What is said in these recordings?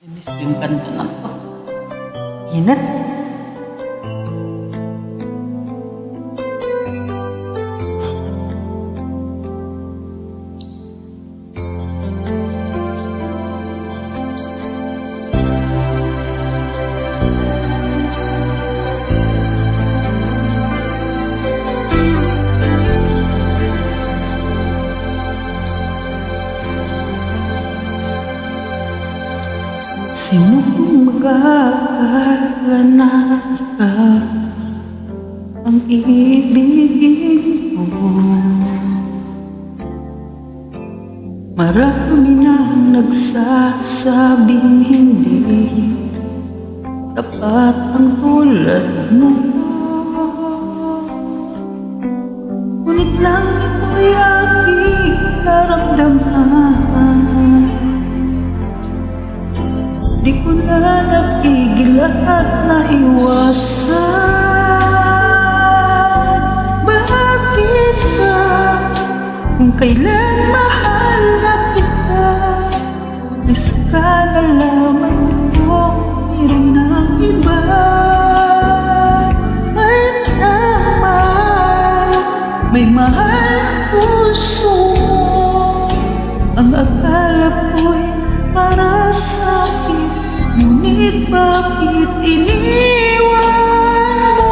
Inis ko yung kanta na to. Inat. Sino kung mag-aakala na ikaw ang ibigin ko? Marami na nagsasabing hindi tapat ang tulad mo. Ngunit lang ito'y aking naramdaman. Di ko na napigil at naiwasan. Bakit ka? Kung kailan mahal na kita, isa ka nalaman ko, mayroon ng iba. Ay naman, may mahal ang puso mo. Ang akala ko'y para sa'kin, ngunit bakit iniwan mo?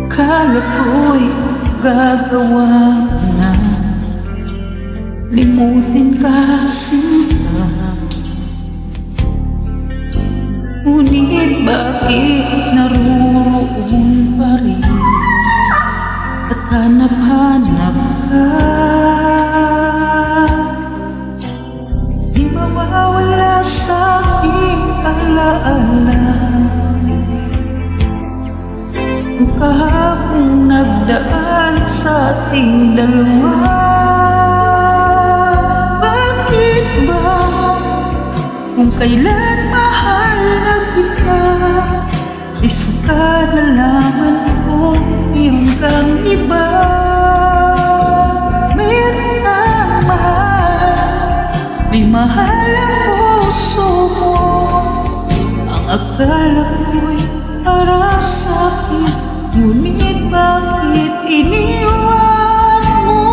Kala ko'y gagawa na limutin ka sinta. Ngunit bakit naroon pa rin at hanap-hanap ka? Di mawawala sa aking alaala ang kahapong nagdaan sa ating dalawa. Bakit ba kung kailan mahal na kita, isa ka nalaman ko, mayroon kang iba. Mayroon kang mahal, may mahal ang puso mo. Ang akala ko'y para sa'kin, ngunit bakit iniwan mo?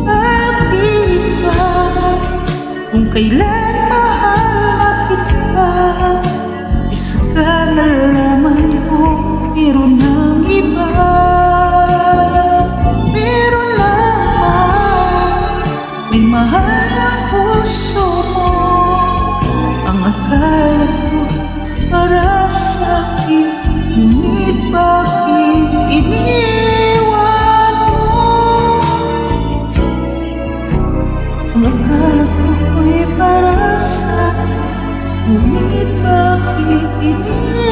Bakit ba kung kailan mahal na kita, isa ka nalaman ko, mayroon ng iba. Mayroon naman, may mahal ang puso mo. Ang akala ko para sa'kin, ngunit bakit iniwan mo? Ang akala ko'y para sa'kin, ngunit bakit iniwan mo?